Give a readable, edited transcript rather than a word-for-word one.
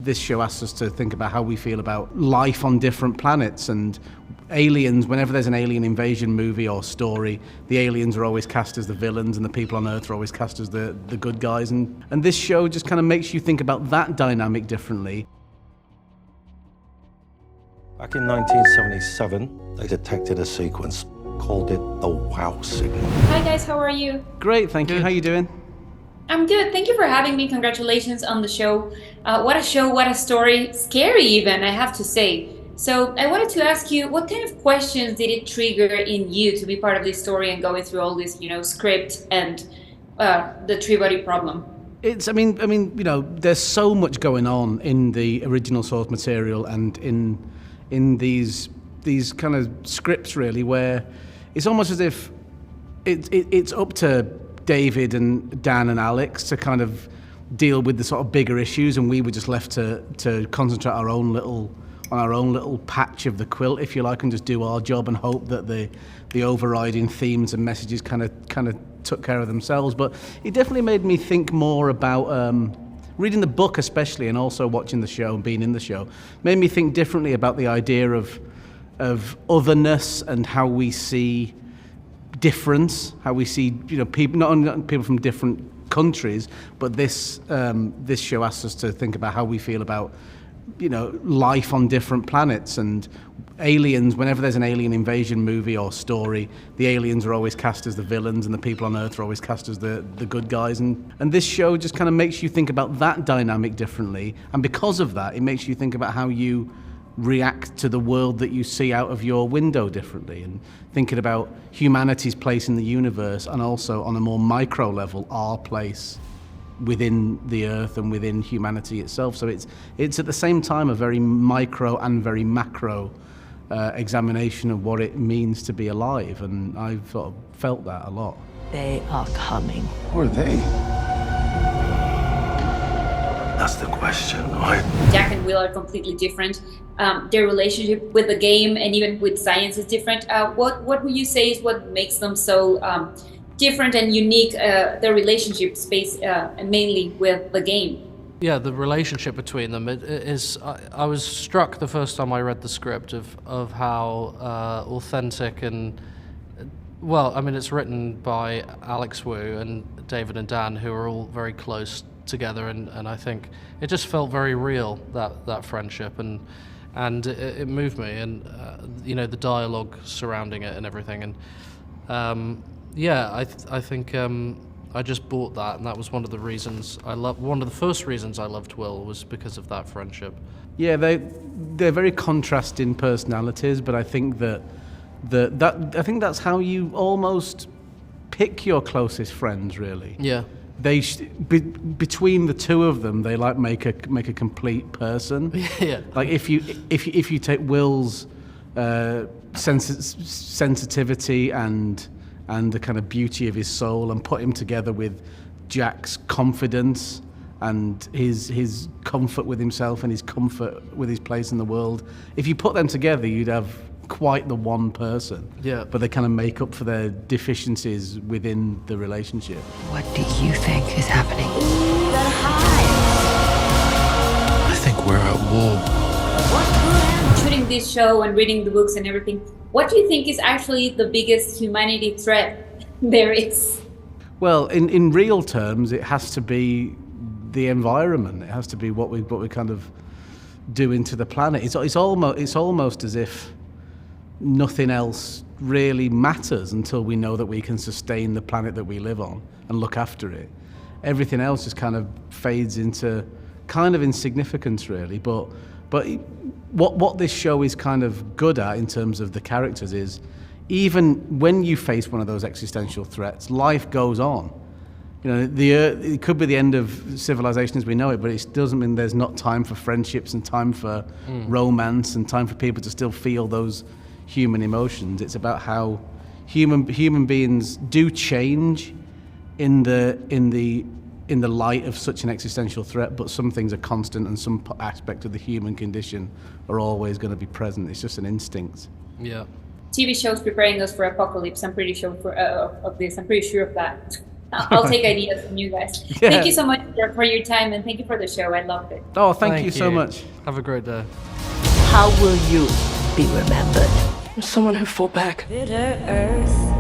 This show asks us to think about how we feel about life on different planets and aliens. Whenever there's an alien invasion movie or story, the aliens are always cast as the villains and the people on Earth are always cast as the good guys. And this show just kind of makes you think about that dynamic differently. Back in 1977, they detected a sequence, called it the WOW signal. Hi guys, how are you? Great, thank you. How you doing? I'm good. Thank you for having me. Congratulations on the show. What a show, what a story. Scary even, I have to say. So I wanted to ask you, what kind of questions did it trigger in you to be part of this story and going through all this, script and the three-body problem? I mean, there's so much going on in the original source material and in these kind of scripts, really, where it's almost as if it's up to David and Dan and Alex to kind of deal with the sort of bigger issues, and we were just left to concentrate on our own little patch of the quilt, if you like, and just do our job and hope that the overriding themes and messages kind of took care of themselves. But it definitely made me think more about reading the book, especially, and also watching the show and being in the show, made me think differently about the idea of otherness and how we see difference, how we see people, not only people from different countries, but this show asks us to think about how we feel about life on different planets and aliens. Whenever there's an alien invasion movie or story, the aliens are always cast as the villains and the people on Earth are always cast as the good guys. And this show just kind of makes you think about that dynamic differently. And because of that, it makes you think about how you react to the world that you see out of your window differently, and thinking about humanity's place in the universe, and also on a more micro level, our place within the Earth and within humanity itself. So it's at the same time a very micro and very macro examination of what it means to be alive, and I've sort of felt that a lot. They are coming. Who are they? That's the question, right? Jack and Will are completely different. Their relationship with the game and even with science is different. What would you say is what makes them so different and unique, their relationship space, mainly with the game? Yeah, the relationship between them is. I was struck the first time I read the script of how authentic and, well, I mean, it's written by Alex Wu and David and Dan, who are all very close together, and I think it just felt very real, that friendship, and it moved me, and the dialogue surrounding it and everything, and I think I just bought that, and that was one of the first reasons I loved Will, was because of that friendship. Yeah, they're very contrasting personalities, but I think I think that's how you almost pick your closest friends, really. Yeah. Between the two of them, they make a complete person. Yeah. Like if you take Will's sensitivity and the kind of beauty of his soul and put him together with Jack's confidence and his comfort with himself and his comfort with his place in the world, if you put them together, you'd have quite the one person. Yeah. But they kind of make up for their deficiencies within the relationship. What do you think is happening? I think we're at war. Shooting this show and reading the books and everything, what do you think is actually the biggest humanity threat there is? Well, in real terms, it has to be the environment. It has to be what we kind of do into the planet. It's almost as if nothing else really matters until we know that we can sustain the planet that we live on and look after it. Everything else just kind of fades into kind of insignificance, really. But what this show is kind of good at in terms of the characters is, even when you face one of those existential threats, life goes on. It could be the end of civilization as we know it, but it doesn't mean there's not time for friendships and time for romance and time for people to still feel those human emotions. It's about how human beings do change in the light of such an existential threat, but some things are constant and some aspect of the human condition are always going to be present. It's just an instinct. Yeah. TV shows preparing us for apocalypse. I'm pretty sure of this. I'm pretty sure of that. I'll take ideas from you guys. Yeah. Thank you so much for your time, and thank you for the show. I loved it. Oh, thank you so much. Have a great day. How will you be remembered? Someone who fought back. Bitter earth